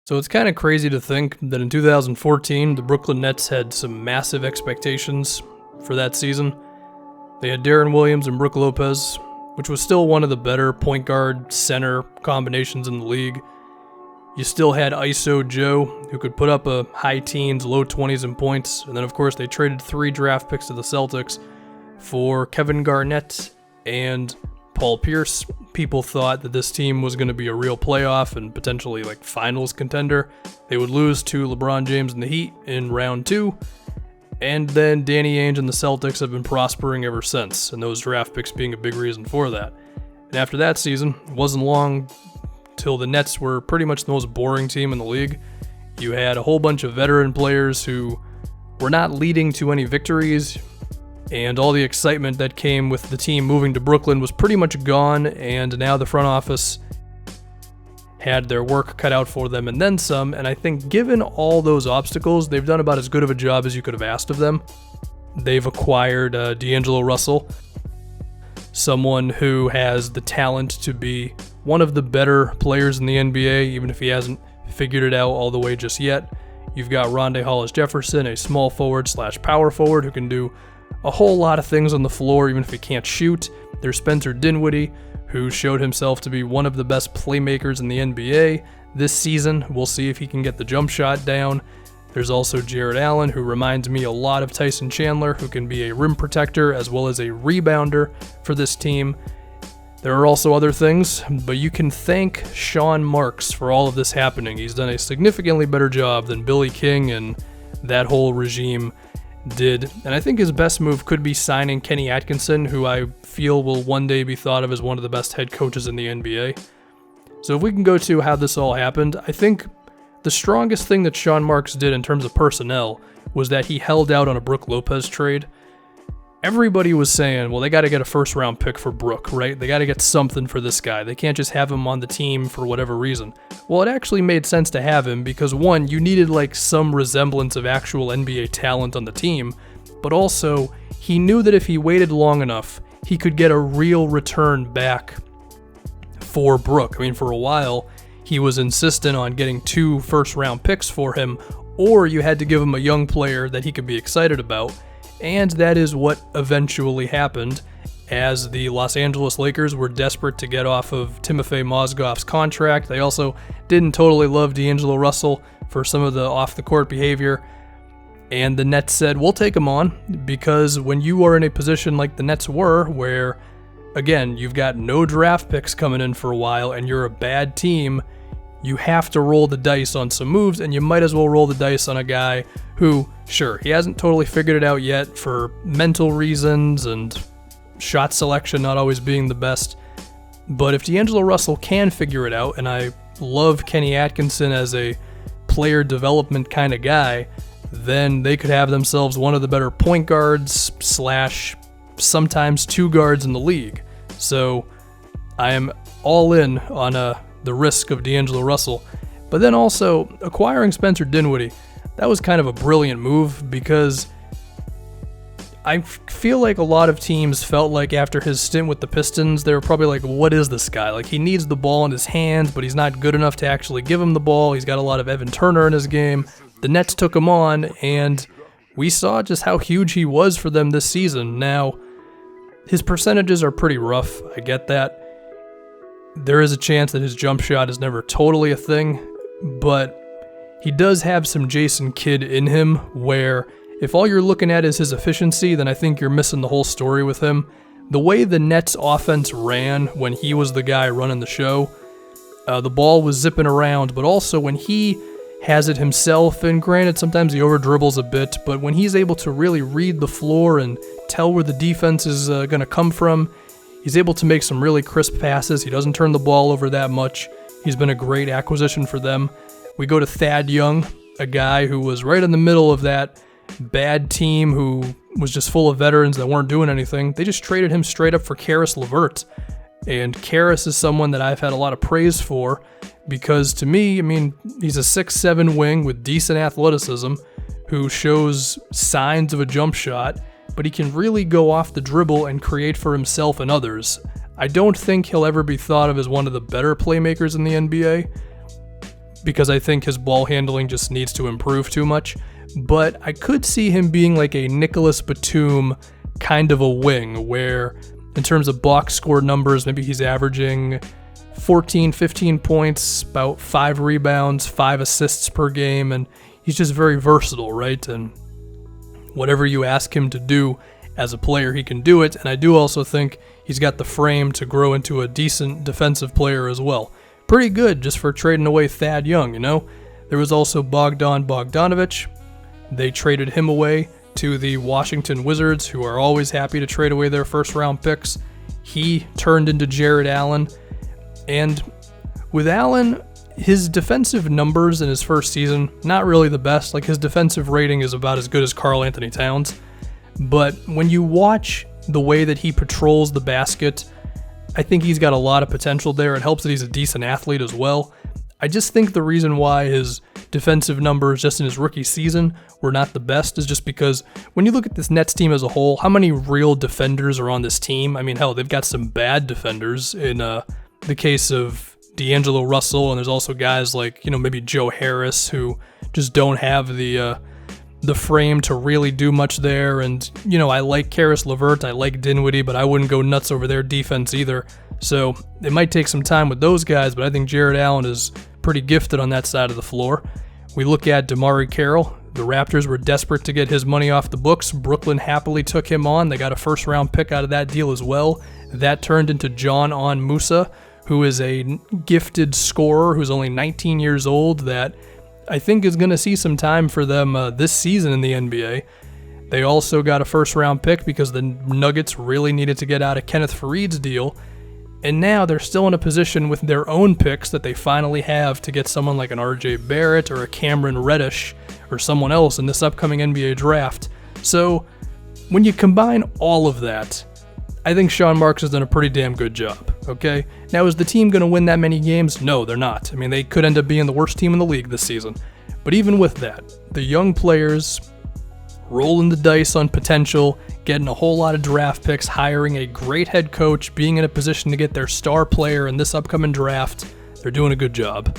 So it's kind of crazy to think that in 2014, the Brooklyn Nets had some massive expectations for that season. They had Deron Williams and Brook Lopez, which was still one of the better point guard center combinations in the league. You still had ISO Joe, who could put up a high teens, low 20s in points. And then, of course, they traded 3 draft picks to the Celtics for Kevin Garnett and Paul Pierce. People thought that this team was going to be a real playoff and potentially like finals contender. They would lose to LeBron James and the Heat in round 2. And then Danny Ainge and the Celtics have been prospering ever since, and those draft picks being a big reason for that. And after that season, it wasn't long till the Nets were pretty much the most boring team in the league. You had a whole bunch of veteran players who were not leading to any victories, and all the excitement that came with the team moving to Brooklyn was pretty much gone, and now the front office had their work cut out for them and then some, and I think given all those obstacles, they've done about as good of a job as you could have asked of them. They've acquired D'Angelo Russell, someone who has the talent to be one of the better players in the NBA, even if he hasn't figured it out all the way just yet. You've got Rondae Hollis-Jefferson, a small forward / power forward who can do a whole lot of things on the floor, even if he can't shoot. There's Spencer Dinwiddie, who showed himself to be one of the best playmakers in the NBA this season. We'll see if he can get the jump shot down. There's also Jarrett Allen, who reminds me a lot of Tyson Chandler, who can be a rim protector as well as a rebounder for this team. There are also other things, but you can thank Sean Marks for all of this happening. He's done a significantly better job than Billy King and that whole regime did, and I think his best move could be signing Kenny Atkinson, who I feel will one day be thought of as one of the best head coaches in the NBA. So if we can go to how this all happened, I think the strongest thing that Sean Marks did in terms of personnel was that he held out on a Brook Lopez trade. Everybody was saying, well, they got to get a first-round pick for Brook, right? They got to get something for this guy. They can't just have him on the team for whatever reason. Well, it actually made sense to have him because, one, you needed like some resemblance of actual NBA talent on the team, but also he knew that if he waited long enough, he could get a real return back for Brook. I mean, for a while, he was insistent on getting 2 first-round picks for him, or you had to give him a young player that he could be excited about. And that is what eventually happened, as the Los Angeles Lakers were desperate to get off of Timofey Mozgov's contract. They also didn't totally love D'Angelo Russell for some of the off-the-court behavior. And the Nets said, we'll take him on, because when you are in a position like the Nets were, where, again, you've got no draft picks coming in for a while and you're a bad team, you have to roll the dice on some moves, and you might as well roll the dice on a guy who, sure, he hasn't totally figured it out yet for mental reasons and shot selection not always being the best. But if D'Angelo Russell can figure it out, and I love Kenny Atkinson as a player development kind of guy, then they could have themselves one of the better point guards / sometimes 2 guards in the league. So I am all in on the risk of D'Angelo Russell. But then also acquiring Spencer Dinwiddie, that was kind of a brilliant move, because I feel like a lot of teams felt like after his stint with the Pistons, they were probably like, what is this guy? Like, he needs the ball in his hands, but he's not good enough to actually give him the ball. He's got a lot of Evan Turner in his game. The Nets took him on, and we saw just how huge he was for them this season. Now, his percentages are pretty rough. I get that. There is a chance that his jump shot is never totally a thing, but he does have some Jason Kidd in him, where if all you're looking at is his efficiency, then I think you're missing the whole story with him. The way the Nets offense ran when he was the guy running the show, the ball was zipping around, but also when he has it himself, and granted sometimes he over dribbles a bit, but when he's able to really read the floor and tell where the defense is going to come from, he's able to make some really crisp passes. He doesn't turn the ball over that much. He's been a great acquisition for them. We go to Thad Young, a guy who was right in the middle of that bad team who was just full of veterans that weren't doing anything. They just traded him straight up for Caris LeVert. And Caris is someone that I've had a lot of praise for, because to me, I mean, he's a 6'7" wing with decent athleticism who shows signs of a jump shot, but he can really go off the dribble and create for himself and others. I don't think he'll ever be thought of as one of the better playmakers in the NBA, because I think his ball handling just needs to improve too much. But I could see him being like a Nicholas Batum kind of a wing, where in terms of box score numbers, maybe he's averaging 14, 15 points, about 5 rebounds, 5 assists per game, and he's just very versatile, right? And whatever you ask him to do as a player, he can do it. And I do also think he's got the frame to grow into a decent defensive player as well. Pretty good just for trading away Thad Young, you know? There was also Bogdan Bogdanovic. They traded him away to the Washington Wizards, who are always happy to trade away their first-round picks. He turned into Jared Allen. And with Allen, his defensive numbers in his first season, not really the best. Like, his defensive rating is about as good as Karl Anthony Towns. But when you watch the way that he patrols the basket, I think he's got a lot of potential there. It helps that he's a decent athlete as well. I just think the reason why his defensive numbers just in his rookie season were not the best is just because when you look at this Nets team as a whole, how many real defenders are on this team? I mean, hell, they've got some bad defenders in the case of D'Angelo Russell, and there's also guys like, maybe Joe Harris who just don't have the frame to really do much there. And, I like Karis LeVert, I like Dinwiddie, but I wouldn't go nuts over their defense either. So it might take some time with those guys, but I think Jared Allen is pretty gifted on that side of the floor. We look at DeMarre Carroll. The Raptors were desperate to get his money off the books. Brooklyn happily took him on. They got a first-round pick out of that deal as well. That turned into John Musa, who is a gifted scorer who's only 19 years old that I think is going to see some time for them this season in the NBA. They also got a first-round pick because the Nuggets really needed to get out of Kenneth Faried's deal. And now they're still in a position with their own picks that they finally have to get someone like an RJ Barrett or a Cameron Reddish or someone else in this upcoming NBA draft. So when you combine all of that, I think Sean Marks has done a pretty damn good job, okay? Now, is the team going to win that many games? No, they're not. I mean, they could end up being the worst team in the league this season. But even with that, the young players rolling the dice on potential, getting a whole lot of draft picks, hiring a great head coach, being in a position to get their star player in this upcoming draft, they're doing a good job.